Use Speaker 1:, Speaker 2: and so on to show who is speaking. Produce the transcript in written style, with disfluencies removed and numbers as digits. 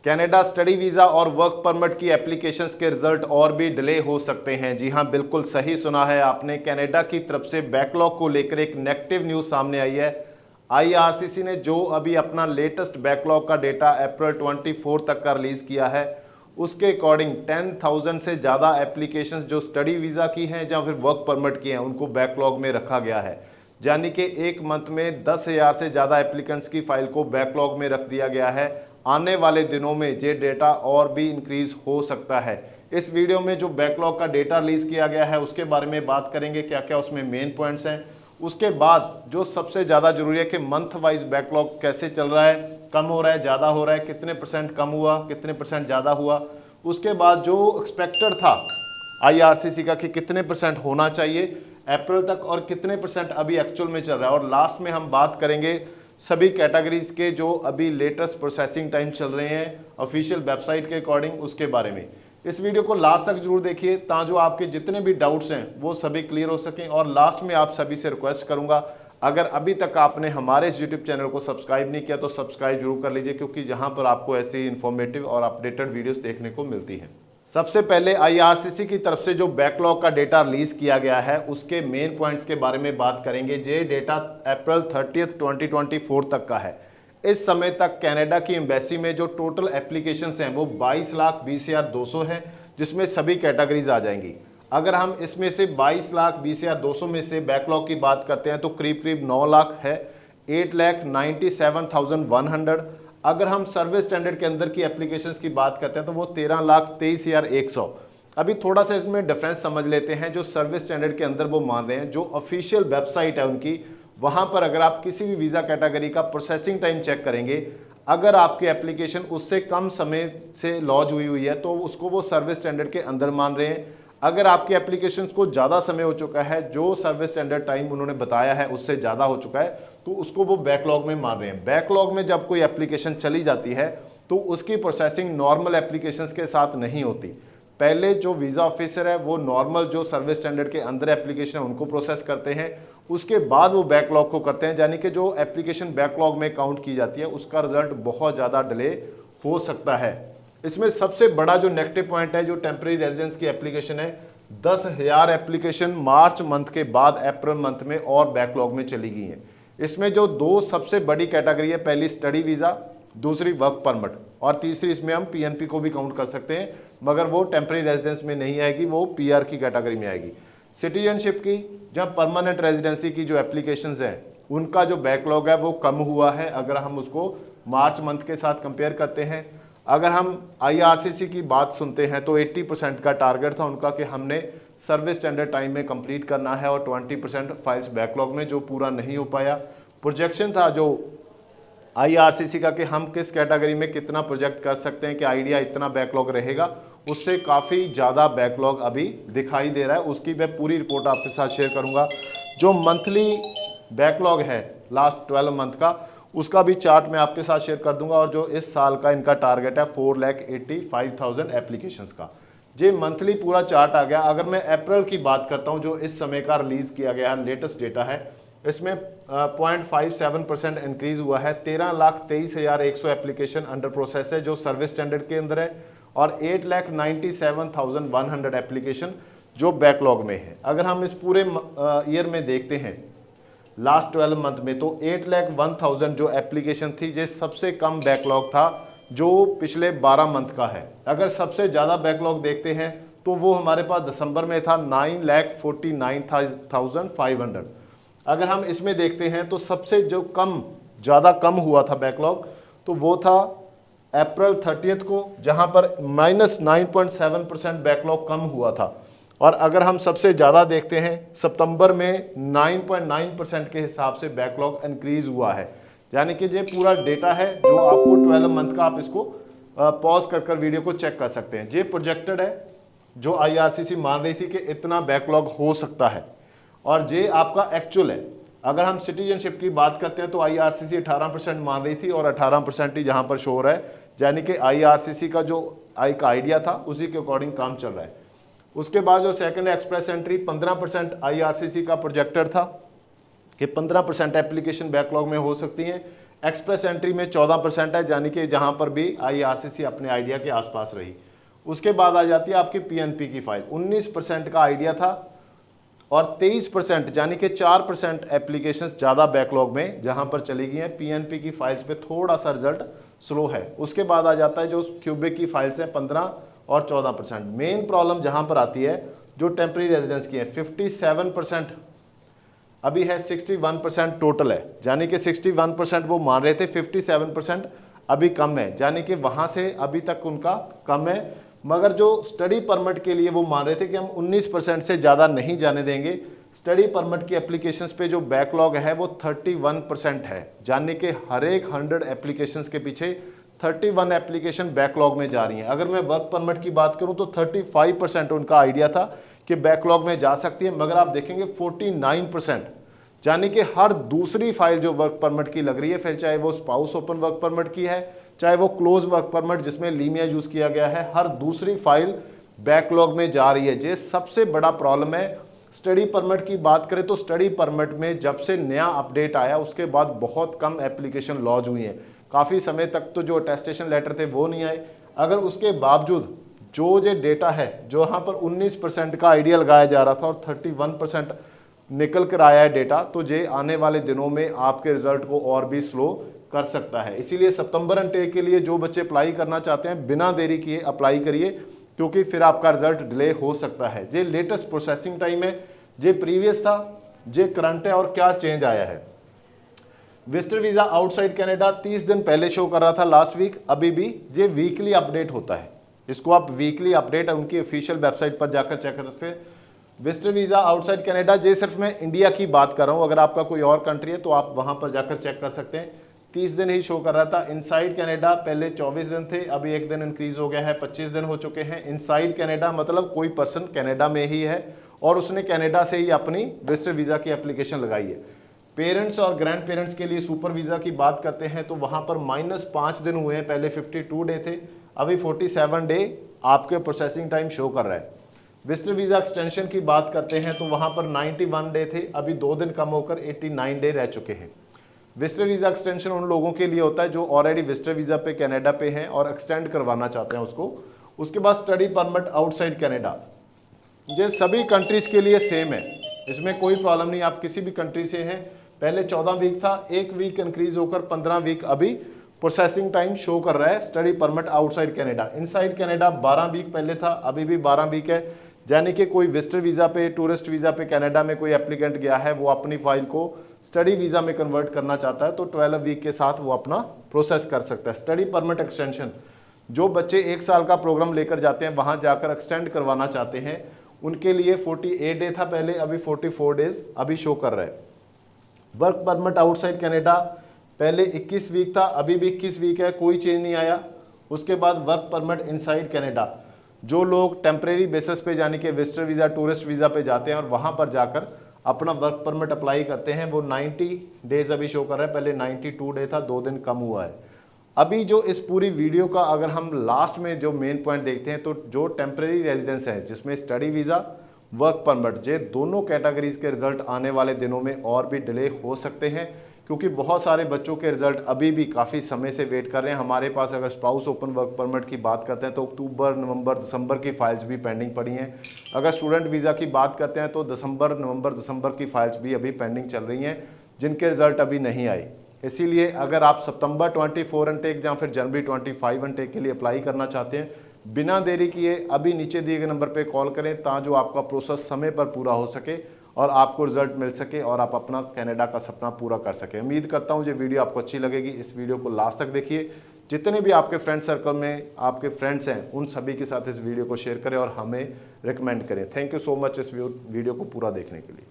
Speaker 1: Canada study visa और work permit की applications के रिजल्ट और भी डिले हो सकते हैं। जी हां, बिल्कुल सही सुना है आपने। कनाडा की तरफ से बैकलॉग को लेकर एक नेगेटिव न्यूज़ सामने आई है। आईआरसीसी ने जो अभी अपना लेटेस्ट बैकलॉग का डेटा अप्रैल 24 तक का रिलीज़ किया है, उसके अकॉर्डिंग 10,000 से ज़्यादा एप्लीकेशंस जो स्टडी वीज़ा की हैं या फिर वर्क परमिट की हैं, उनको बैकलॉग में रखा गया है। यानी कि एक मंथ में 10,000 से ज़्यादा एप्लीकेंट्स की फाइल को बैकलॉग में रख दिया गया है। आने वाले दिनों में ये डेटा और भी इंक्रीज हो सकता है। इस वीडियो में जो बैकलॉग का डेटा रिलीज किया गया है उसके बारे में बात करेंगे, क्या क्या उसमें मेन पॉइंट्स हैं। उसके बाद जो सबसे ज़्यादा जरूरी है कि मंथ वाइज बैकलॉग कैसे चल रहा है, कम हो रहा है, ज़्यादा हो रहा है, कितने परसेंट कम हुआ, कितने परसेंट ज़्यादा हुआ। उसके बाद जो एक्सपेक्टेड था आईआरसीसी का कि कितने परसेंट होना चाहिए अप्रैल तक और कितने परसेंट अभी एक्चुअल में चल रहा है। और लास्ट में हम बात करेंगे सभी कैटेगरीज के जो अभी लेटेस्ट प्रोसेसिंग टाइम चल रहे हैं ऑफिशियल वेबसाइट के अकॉर्डिंग, उसके बारे में। इस वीडियो को लास्ट तक जरूर देखिए ताकि आपके जितने भी डाउट्स हैं वो सभी क्लियर हो सकें। और लास्ट में आप सभी से रिक्वेस्ट करूंगा, अगर अभी तक आपने हमारे इस यूट्यूब चैनल को सब्सक्राइब नहीं किया तो सब्सक्राइब जरूर कर लीजिए, क्योंकि यहाँ पर आपको ऐसी इंफॉर्मेटिव और अपडेटेड वीडियोस देखने को मिलती हैं। सबसे पहले आईआरसीसी की तरफ से जो बैकलॉग का डेटा रिलीज किया गया है उसके मेन पॉइंट्स के बारे में बात करेंगे। ये डेटा अप्रैल 30, 2024 तक का है। इस समय तक कनाडा की एम्बेसी में जो टोटल एप्लीकेशंस हैं वो 22,20,200 हैं, जिसमें सभी कैटेगरीज आ जाएंगी। अगर हम इसमें से 22,20,200 में से बैकलॉग की बात करते हैं तो करीब करीब 9 लाख है, 8,97,100। अगर हम सर्विस स्टैंडर्ड के अंदर की एप्लीकेशंस की बात करते हैं तो वो 13,23,100। अभी थोड़ा सा इसमें डिफरेंस समझ लेते हैं। जो सर्विस स्टैंडर्ड के अंदर वो मान रहे हैं, जो ऑफिशियल वेबसाइट है उनकी, वहां पर अगर आप किसी भी वीज़ा कैटेगरी का प्रोसेसिंग टाइम चेक करेंगे, अगर आपकी एप्लीकेशन उससे कम समय से लॉन्च हुई है तो उसको वो सर्विस स्टैंडर्ड के अंदर मान रहे हैं। अगर आपकी एप्लीकेशन को ज़्यादा समय हो चुका है, जो सर्विस स्टैंडर्ड टाइम उन्होंने बताया है उससे ज़्यादा हो चुका है, तो उसको वो बैकलॉग में मान रहे हैं। बैकलॉग में जब कोई एप्लीकेशन चली जाती है तो उसकी प्रोसेसिंग नॉर्मल एप्लीकेशंस के साथ नहीं होती। पहले जो वीज़ा ऑफिसर है वो नॉर्मल जो सर्विस स्टैंडर्ड के अंदर एप्लीकेशन है उनको प्रोसेस करते हैं, उसके बाद वो बैकलॉग को करते हैं। यानी कि जो एप्लीकेशन बैकलॉग में काउंट की जाती है उसका रिजल्ट बहुत ज़्यादा डिले हो सकता है। इसमें सबसे बड़ा जो नेगेटिव पॉइंट है, जो टेम्परेरी रेजिडेंस की एप्लीकेशन है, 10,000 एप्लीकेशन मार्च मंथ के बाद अप्रैल मंथ में और बैकलॉग में चली गई हैं। इसमें जो दो सबसे बड़ी कैटेगरी है, पहली स्टडी वीज़ा, दूसरी वर्क परमिट, और तीसरी इसमें हम पीएनपी को भी काउंट कर सकते हैं, मगर वो टेम्परेरी रेजिडेंस में नहीं आएगी, वो पीआर की कैटेगरी में आएगी। सिटीजनशिप की, जब परमानेंट रेजिडेंसी की जो एप्लीकेशंस हैं उनका जो बैकलॉग है वो कम हुआ है अगर हम उसको मार्च मंथ के साथ कंपेयर करते हैं। अगर हम आईआरसीसी की बात सुनते हैं तो 80% का टारगेट था उनका कि हमने सर्विस स्टैंडर्ड टाइम में कंप्लीट करना है, और 20% फाइल्स बैकलॉग में, जो पूरा नहीं हो पाया। प्रोजेक्शन था जो आईआरसीसी का कि हम किस कैटेगरी में कितना प्रोजेक्ट कर सकते हैं, कि आइडिया इतना बैकलॉग रहेगा, उससे काफ़ी ज़्यादा बैकलॉग अभी दिखाई दे रहा है। उसकी मैं पूरी रिपोर्ट आपके साथ शेयर करूँगा। जो मंथली बैकलॉग है लास्ट 12 मंथ का, उसका भी चार्ट मैं आपके साथ शेयर कर दूंगा। और जो इस साल का इनका टारगेट है 4,85,000 एप्लीकेशंस का, ये मंथली पूरा चार्ट आ गया। अगर मैं अप्रैल की बात करता हूं, जो इस समय का रिलीज किया गया है लेटेस्ट डेटा है, इसमें 0.57% इंक्रीज हुआ है। 13,23,100 एप्लीकेशन अंडर प्रोसेस है जो सर्विस स्टैंडर्ड के अंदर है, और 8,97,100 एप्लीकेशन जो बैकलॉग में है। अगर हम इस पूरे ईयर में देखते हैं लास्ट 12 मंथ में, तो 8,01,000 जो एप्लीकेशन थी, ये सबसे कम बैकलॉग था जो पिछले 12 मंथ का है। अगर सबसे ज़्यादा बैकलॉग देखते हैं तो वो हमारे पास दिसंबर में था 9,49,500। अगर हम इसमें देखते हैं तो सबसे जो ज़्यादा कम हुआ था बैकलॉग, तो वो था अप्रैल 30 को, जहां पर -9.7% बैकलॉग कम हुआ था। और अगर हम सबसे ज़्यादा देखते हैं सितंबर में 9.9% के हिसाब से बैकलॉग इंक्रीज हुआ है। यानी कि ये पूरा डेटा है जो आपको 12 मंथ का, आप इसको पॉज कर वीडियो को चेक कर सकते हैं। ये प्रोजेक्टेड है जो आईआरसीसी मान रही थी कि इतना बैकलॉग हो सकता है, और ये आपका एक्चुअल है। अगर हम सिटीजनशिप की बात करते हैं तो आईआरसीसी 18% मान रही थी और 18% ही यहाँ पर शो हो रहा है। यानी कि आईआरसीसी का जो एक आइडिया था उसी के अकॉर्डिंग काम चल रहा है। उसके बाद जो सेकंड एक्सप्रेस एंट्री 15% आईआरसीसी का प्रोजेक्टर था कि 15% एप्लीकेशन बैकलॉग में हो सकती हैं। एक्सप्रेस एंट्री में 14% है, यानी कि जहां पर भी IRCC अपने आइडिया के आसपास रही। उसके बाद आ जाती है आपकी PNP की फाइल, 19% का आइडिया था और 23% यानी कि 4% एप्लीकेशंस ज़्यादा बैकलॉग में जहां पर चली गई हैं। PNP की फाइल्स पे थोड़ा सा रिजल्ट स्लो है। उसके बाद आ जाता है जो क्यूबिक की फाइल्स हैं 15 और 14%। मेन प्रॉब्लम जहां पर आती है जो टेम्परेरी रेजिडेंस की है 57%, अभी है 61% टोटल है, यानी कि 61% वो मान रहे थे, 57% अभी कम है, यानी कि वहां से अभी तक उनका कम है। मगर जो स्टडी परमिट के लिए वो मान रहे थे कि हम 19% से ज़्यादा नहीं जाने देंगे। स्टडी परमिट की एप्लीकेशंस पे जो बैकलॉग है वो 31% है, यानी कि हर एक 100 एप्लीकेशंस के पीछे 31 एप्लीकेशन बैकलॉग में जा रही हैं। अगर मैं वर्क परमिट की बात करूं तो 35% उनका आइडिया था कि बैकलॉग में जा सकती है, मगर आप देखेंगे 49%, यानी कि हर दूसरी फाइल जो वर्क परमिट की लग रही है, फिर चाहे वो स्पाउस ओपन वर्क परमिट की है, चाहे वो क्लोज वर्क परमिट जिसमें लीमिया यूज किया गया है, हर दूसरी फाइल बैकलॉग में जा रही है। ये सबसे बड़ा प्रॉब्लम है। स्टडी परमिट की बात करें तो स्टडी परमिट में जब से नया अपडेट आया उसके बाद बहुत कम एप्लीकेशन लॉन्च हुई हैं। काफ़ी समय तक तो जो अटेस्टेशन लेटर थे वो नहीं आए। अगर उसके बावजूद जो ये डेटा है, जो यहाँ पर 19% का आइडिया लगाया जा रहा था और 31% निकल कर आया है डेटा, तो ये आने वाले दिनों में आपके रिजल्ट को और भी स्लो कर सकता है। इसीलिए सितंबर इनटेक के लिए जो बच्चे अप्लाई करना चाहते हैं बिना देरी किए अप्लाई करिए, क्योंकि फिर आपका रिजल्ट डिले हो सकता है। ये लेटेस्ट प्रोसेसिंग टाइम है, ये प्रीवियस था, ये करंट है और क्या चेंज आया है। विजिटर वीजा आउटसाइड कनाडा 30 दिन पहले शो कर रहा था लास्ट वीक, अभी भी ये वीकली अपडेट होता है। इसको आप वीकली अपडेट उनकी ऑफिशियल वेबसाइट पर जाकर चेक कर सकते हैं। विजिटर वीजा आउटसाइड कनाडा, ये सिर्फ मैं इंडिया की बात कर रहा हूँ, अगर आपका कोई और कंट्री है तो आप वहां पर जाकर चेक कर सकते हैं। 30 दिन ही शो कर रहा था। इनसाइड कनाडा पहले 24 दिन थे, अभी एक दिन इंक्रीज हो गया है, 25 दिन हो चुके हैं। इनसाइड कनाडा मतलब कोई पर्सन कनाडा में ही है और उसने कनाडा से ही अपनी विजिटर वीजा की एप्लीकेशन लगाई है। पेरेंट्स और ग्रैंड पेरेंट्स के लिए सुपर वीजा की बात करते हैं तो वहां पर -5 दिन हुए हैं, पहले 52 डे थे, अभी 47 डे आपके प्रोसेसिंग टाइम शो कर रहा है। विजिटर वीजा एक्सटेंशन की बात करते हैं तो वहां पर 91 डे थे, अभी 2 दिन कम होकर 89 डे रह चुके हैं। विजिटर वीजा एक्सटेंशन उन लोगों के लिए होता है जो ऑलरेडी विजिटर वीजा पे कनाडा पे हैं और एक्सटेंड करवाना चाहते हैं उसको। उसके बाद स्टडी परमिट आउटसाइड कनाडा, ये सभी कंट्रीज के लिए सेम है, इसमें कोई प्रॉब्लम नहीं, आप किसी भी कंट्री से हैं। पहले 14 वीक था, 1 वीक इंक्रीज होकर 15 वीक अभी प्रोसेसिंग टाइम शो कर रहा है study permit outside Canada. Inside Canada 12 week पहले था, अभी भी 12 वीक है, यानी कि कोई विजिटर वीजा पे, टूरिस्ट वीजा पे कनाडा में कोई एप्लीकेंट गया है, वो अपनी फाइल को स्टडी वीजा में कन्वर्ट करना चाहता है तो 12 वीक के साथ वो अपना प्रोसेस कर सकता है। स्टडी परमिट एक्सटेंशन, जो बच्चे 1 साल का प्रोग्राम लेकर जाते हैं वहां जाकर एक्सटेंड करवाना चाहते हैं उनके लिए 48 डे था पहले, अभी 44 डेज अभी शो कर रहा है। वर्क परमिट आउटसाइड कनाडा पहले 21 वीक था, अभी भी 21 वीक है, कोई चेंज नहीं आया। उसके बाद वर्क परमिट इनसाइड कनाडा, जो लोग टेम्परेरी बेसिस पे यानी कि विजिटर वीज़ा, टूरिस्ट वीज़ा पे जाते हैं और वहाँ पर जाकर अपना वर्क परमिट अप्लाई करते हैं, वो 90 डेज अभी शो कर रहा है, पहले 92 डे था, 2 दिन कम हुआ है। अभी जो इस पूरी वीडियो का अगर हम लास्ट में जो मेन पॉइंट देखते हैं तो जो टेम्परेरी रेजिडेंस है जिसमें स्टडी वीज़ा, वर्क परमिट, ये दोनों कैटेगरीज के रिजल्ट आने वाले दिनों में और भी डिले हो सकते हैं, क्योंकि बहुत सारे बच्चों के रिजल्ट अभी भी काफ़ी समय से वेट कर रहे हैं। हमारे पास अगर स्पाउस ओपन वर्क परमिट की बात करते हैं तो अक्टूबर, नवंबर, दिसंबर की फाइल्स भी पेंडिंग पड़ी हैं। अगर स्टूडेंट वीज़ा की बात करते हैं तो दिसंबर, नवंबर, दिसंबर की फाइल्स भी अभी पेंडिंग चल रही हैं जिनके रिजल्ट अभी नहीं आए। इसीलिए अगर आप सितंबर 24 इनटेक या फिर जनवरी 25 इनटेक के लिए अप्लाई करना चाहते हैं, बिना देरी किए अभी नीचे दिए गए नंबर पे कॉल करें ताकि आपका प्रोसेस समय पर पूरा हो सके और आपको रिजल्ट मिल सके और आप अपना कनाडा का सपना पूरा कर सके। उम्मीद करता हूँ ये वीडियो आपको अच्छी लगेगी। इस वीडियो को लास्ट तक देखिए, जितने भी आपके फ्रेंड सर्कल में आपके फ्रेंड्स हैं उन सभी के साथ इस वीडियो को शेयर करें और हमें रिकमेंड करें। थैंक यू सो मच इस वीडियो को पूरा देखने के लिए।